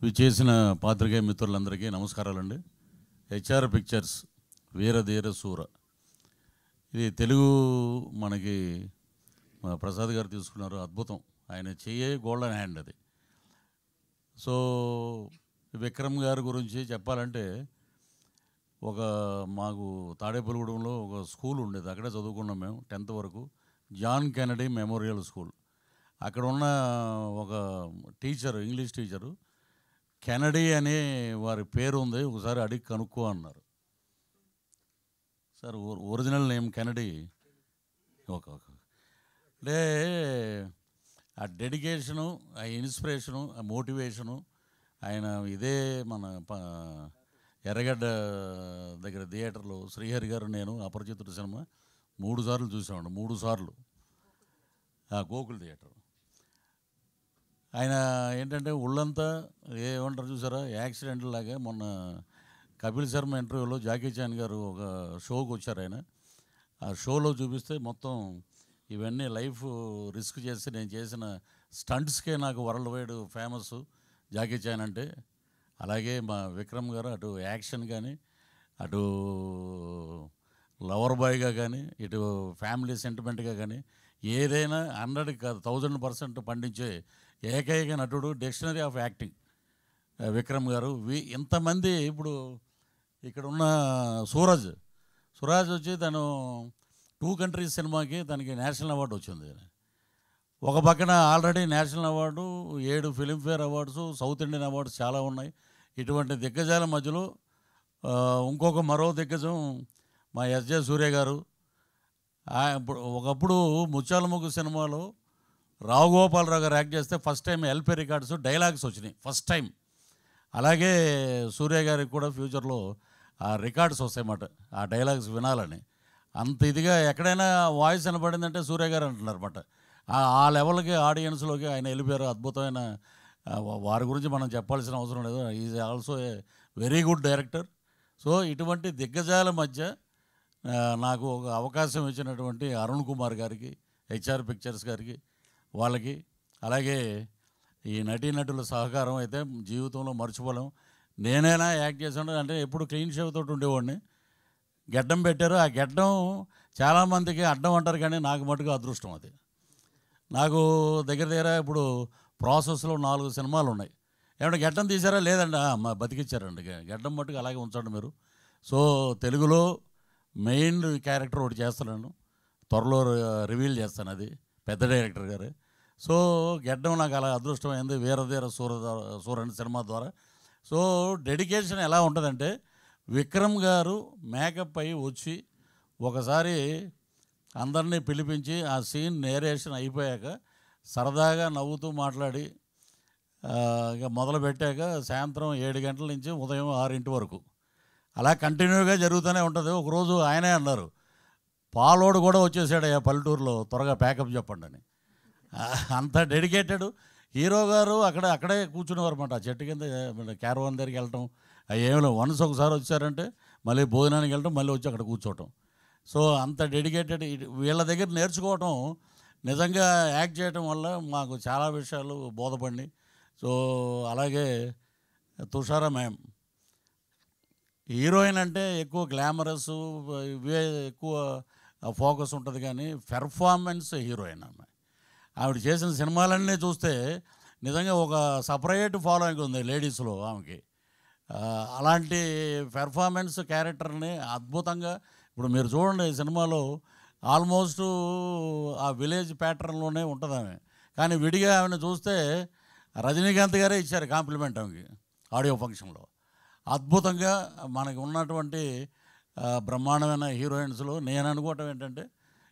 ఇవి చేసిన పాత్రికేయ మిత్రులందరికీ నమస్కారాలండి. హెచ్ఆర్ పిక్చర్స్ వీరధీర శూర, ఇది తెలుగు మనకి ప్రసాద్ గారు తీసుకున్నారు. అద్భుతం, ఆయన చెయ్యే గోల్డెన్ హ్యాండ్ అది. సో విక్రమ్ గారి గురించి చెప్పాలంటే, మాకు తాడేపల్లిగూడెంలో ఒక స్కూల్ ఉండేది, అక్కడే చదువుకున్నాం మేము 10th వరకు. John Kennedy Memorial School. అక్కడ ఉన్న ఒక టీచరు, ఇంగ్లీష్ టీచరు, కెనడీ అనే వారి పేరు ఉంది, ఒకసారి అడిగి కనుక్కో అన్నారు. Sir original name Kennedy. అంటే ఆ డెడికేషను, ఆ ఇన్స్పిరేషను, ఆ మోటివేషను, ఆయన ఇదే మన ఎర్రగడ్డ దగ్గర థియేటర్లో శ్రీహరి గారు నేను అపరిచితుడు సినిమా 3 సార్లు చూసామండి. 3 సార్లు గోకుల్ థియేటర్. ఆయన ఏంటంటే ఒళ్ళంతా ఏమంటారు చూసారా, యాక్సిడెంట్ లాగా. మొన్న కపిల్ శర్మ ఇంటర్వ్యూలో జాకీ చాన్ గారు ఒక షోకి వచ్చారు. ఆయన ఆ షోలో చూపిస్తే మొత్తం ఇవన్నీ లైఫ్ రిస్క్ చేసి నేను చేసిన స్టంట్స్కే నాకు world wide famous Jackie Chan అంటే. అలాగే మా విక్రమ్ గారు అటు యాక్షన్ కానీ, అటు లవర్ బాయ్గా కానీ, ఇటు ఫ్యామిలీ సెంటిమెంట్గా కానీ ఏదైనా 100కి కాదు 1000% పండించే ఏకైక నటుడు, డిక్షనరీ ఆఫ్ యాక్టింగ్ విక్రమ్ గారు. ఇంతమంది ఇప్పుడు ఇక్కడ ఉన్న సురాజ్ వచ్చి తను 2 కంట్రీస్ సినిమాకి తనకి నేషనల్ అవార్డు వచ్చింది. ఒక పక్కన already national award, 7 Filmfare awards, south Indian awards చాలా ఉన్నాయి. ఇటువంటి దిగ్గజాల మధ్యలో మరో దిగ్గజం మా ఎస్జే సూర్య గారు. ఒకప్పుడు ముత్యాల ముగ్గు సినిమాలో రావు గోపాలరావు గారు యాక్ట్ చేస్తే first time LP records dialogues వచ్చినాయి, ఫస్ట్ టైం. అలాగే సూర్య గారికి కూడా ఫ్యూచర్లో ఆ రికార్డ్స్ వస్తాయన్నమాట, ఆ డైలాగ్స్ వినాలని. అంత ఇదిగా ఎక్కడైనా వాయిస్ వినపడిందంటే సూర్య గారు అంటున్నారు అన్నమాట. ఆ లెవెల్కి ఆడియన్స్లోకి ఆయన వెళ్ళిపోయారు. అద్భుతమైన వారి గురించి మనం చెప్పాల్సిన అవసరం లేదు. Is also a very good director. So ఇటువంటి దిగ్గజాల మధ్య నాకు ఒక అవకాశం ఇచ్చినటువంటి అరుణ్ కుమార్ గారికి, హెచ్ఆర్ పిక్చర్స్ గారికి, వాళ్ళకి, అలాగే ఈ నటీనటుల సహకారం అయితే జీవితంలో మర్చిపోలేం. నేనైనా యాక్ట్ చేసాను అంటే ఎప్పుడు క్లీన్ షేవ్ తోటి ఉండేవాడిని. గెడ్డం పెట్టారు, ఆ గెడ్డం చాలామందికి అడ్డం అంటారు, కానీ నాకు మటుకు అదృష్టం అది. నాకు దగ్గర ఇప్పుడు ప్రాసెస్లో 4 సినిమాలు ఉన్నాయి. ఏమన్నా గెడ్డం తీసారా? లేదండి. బతికిచ్చారండి. గెడ్డం మటుకు అలాగే ఉంచండి మీరు. సో తెలుగులో మెయిన్ క్యారెక్టర్ ఒకటి చేస్తున్నాను, త్వరలో రివీల్ చేస్తాను, అది పెద్ద డైరెక్టర్ గారే. సో గెడ్డం నాకు అలా అదృష్టమైంది వీరధీర శూర సినిమా ద్వారా. సో డెడికేషన్ ఎలా ఉంటుందంటే, విక్రమ్ గారు మేకప్ అయ్యి వచ్చి ఒకసారి అందరినీ పిలిపించి ఆ సీన్ నేరేషన్ అయిపోయాక సరదాగా నవ్వుతూ మాట్లాడి ఇక మొదలు పెట్టాక సాయంత్రం 7 గంటల నుంచి ఉదయం 6 వరకు అలా కంటిన్యూగా జరుగుతూనే ఉంటుంది. ఒకరోజు ఆయనే అన్నారు, పాలోడు కూడా వచ్చేసాడు పల్లెటూరులో, త్వరగా ప్యాకప్ చెప్పండి అని. అంత డెడికేటెడ్ హీరో గారు. అక్కడే కూర్చునేవారు అన్నమాట, చెట్టు కింద క్యారవాన్ దగ్గరికి వెళ్ళటం. ఏమి లేదు, వన్స్ ఒకసారి వచ్చారంటే మళ్ళీ భోజనానికి వెళ్ళటం, మళ్ళీ వచ్చి అక్కడ కూర్చోవటం. సో అంత డెడికేటెడ్. వీళ్ళ దగ్గర నేర్చుకోవటం, నిజంగా యాక్ట్ చేయటం వల్ల మాకు చాలా విషయాలు బోధపడినాయి. సో అలాగే తుషారా మ్యామ్, హీరోయిన్ అంటే ఎక్కువ గ్లామరస్ ఇవే ఎక్కువ ఫోకస్ ఉంటుంది, కానీ పెర్ఫార్మెన్స్ హీరోయిన్ ఆమె. ఆవిడ చేసిన సినిమాలన్నీ చూస్తే నిజంగా ఒక సపరేట్ ఫాలోయింగ్ ఉంది లేడీస్లో ఆమెకి. అలాంటి పెర్ఫార్మెన్స్ క్యారెక్టర్ని అద్భుతంగా, ఇప్పుడు మీరు చూడండి ఈ సినిమాలో ఆల్మోస్ట్ ఆ విలేజ్ ప్యాటర్న్లోనే ఉంటుంది ఆమె. కానీ విడిగా ఆమెను చూస్తే రజనీకాంత్ గారే ఇచ్చారు కాంప్లిమెంట్ ఆమెకి ఆడియో ఫంక్షన్లో. అద్భుతంగా మనకి ఉన్నటువంటి బ్రహ్మాండమైన హీరోయిన్స్లో నేను అనుకోవటం ఏంటంటే,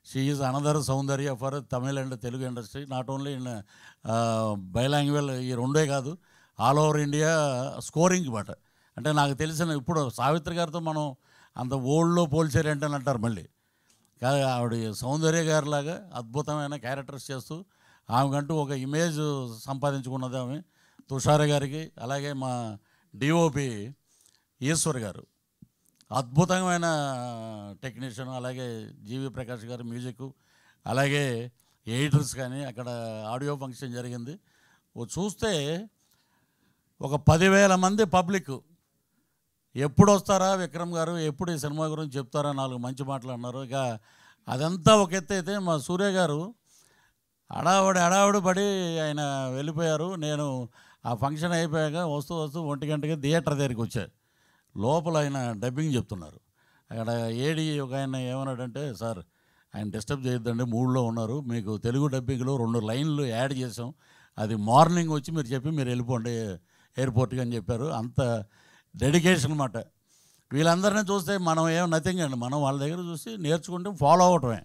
she is another Soundarya for Tamil and Telugu industry. Not only in బైలాంగ్వేజ్, ఈ రెండే కాదు, ఆల్ ఓవర్ ఇండియా స్కోరింగ్ మాట. అంటే నాకు తెలిసిన ఇప్పుడు సావిత్రి గారితో మనం అంత ఓల్డ్లో పోల్చారేంటని అంటారు మళ్ళీ. కాదు, ఆవిడ సౌందర్య గారిలాగా అద్భుతమైన క్యారెక్టర్స్ చేస్తూ ఆమెకంటూ ఒక ఇమేజ్ సంపాదించుకున్నది ఆమె. తుషార గారికి, అలాగే మా డిఓపి ఈశ్వర్ గారు అద్భుతమైన టెక్నీషియన్, అలాగే జీవి ప్రకాష్ గారు మ్యూజిక్, అలాగే ఎడిటర్స్. కానీ అక్కడ ఆడియో ఫంక్షన్ జరిగింది, చూస్తే ఒక 10,000 మంది పబ్లిక్ ఎప్పుడు వస్తారా విక్రమ్ గారు, ఎప్పుడు ఈ సినిమా గురించి చెప్తారా, 4 మంచి మాటలు అన్నారు. ఇక అదంతా ఒక ఎత్తు అయితే మా సూర్య గారు హడావుడి పడి ఆయన వెళ్ళిపోయారు. నేను ఆ ఫంక్షన్ అయిపోయాక వస్తూ 1 గంటకి థియేటర్ దగ్గరికి వచ్చాను. లోపల ఆయన డబ్బింగ్ చెప్తున్నారు. అక్కడ ఏడి ఒక ఆయన ఏమన్నాడంటే, సార్ ఆయన డిస్టర్బ్ చేయొద్దండి, మూడ్లో ఉన్నారు, మీకు తెలుగు డబ్బింగ్లో 2 లైన్లు యాడ్ చేసాం, అది మార్నింగ్ వచ్చి మీరు చెప్పి మీరు వెళ్ళిపోండి ఎయిర్పోర్ట్కి అని చెప్పారు. అంత డెడికేషన్ అన్నమాట. వీళ్ళందరినీ చూస్తే మనం ఏం నథింగ్ అండి, మనం వాళ్ళ దగ్గర చూసి నేర్చుకుంటే ఫాలో అవటమే.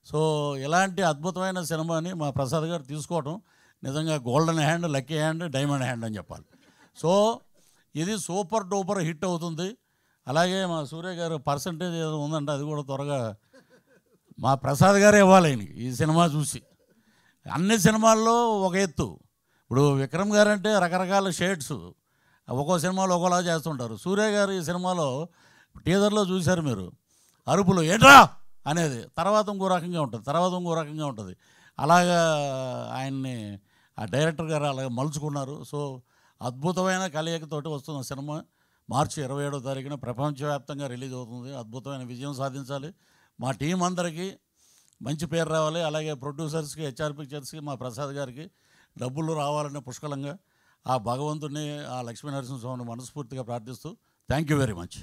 సో ఇలాంటి అద్భుతమైన సినిమాని మా ప్రసాద్ గారు తీసుకోవటం నిజంగా golden hand, lucky hand, diamond hand అని చెప్పాలి. సో ఇది సూపర్ డూపర్ హిట్ అవుతుంది. అలాగే మా సూర్య గారు పర్సంటేజ్ ఏదో ఉందంటే అది కూడా త్వరగా మా ప్రసాద్ గారే ఇవ్వాలి ఆయనకి ఈ సినిమా చూసి. అన్ని సినిమాల్లో ఒక ఎత్తు. ఇప్పుడు విక్రమ్ గారు అంటే రకరకాల షేడ్స్, ఒక్కో సినిమాలో ఒక్కోలా చేస్తుంటారు. సూర్య గారు ఈ సినిమాలో టీజర్లో చూశారు మీరు, అరుపులు ఏంట్రా అనేది తర్వాత ఇంకో రకంగా ఉంటుంది, అలాగా ఆయన్ని ఆ డైరెక్టర్ గారు అలాగ మలుచుకున్నారు. సో అద్భుతమైన కలయికతోటి వస్తున్న సినిమా మార్చి 27వ తారీఖున ప్రపంచవ్యాప్తంగా రిలీజ్ అవుతుంది. అద్భుతమైన విజయం సాధించాలి, మా టీం అందరికీ మంచి పేరు రావాలి. అలాగే ప్రొడ్యూసర్స్కి, హెచ్ఆర్ పిక్చర్స్కి, మా ప్రసాద్ గారికి డబ్బులు రావాలనే పుష్కలంగా ఆ భగవంతుని, ఆ లక్ష్మీనరసింహస్వామిని మనస్ఫూర్తిగా ప్రార్థిస్తూ థ్యాంక్ యూ వెరీ మచ్.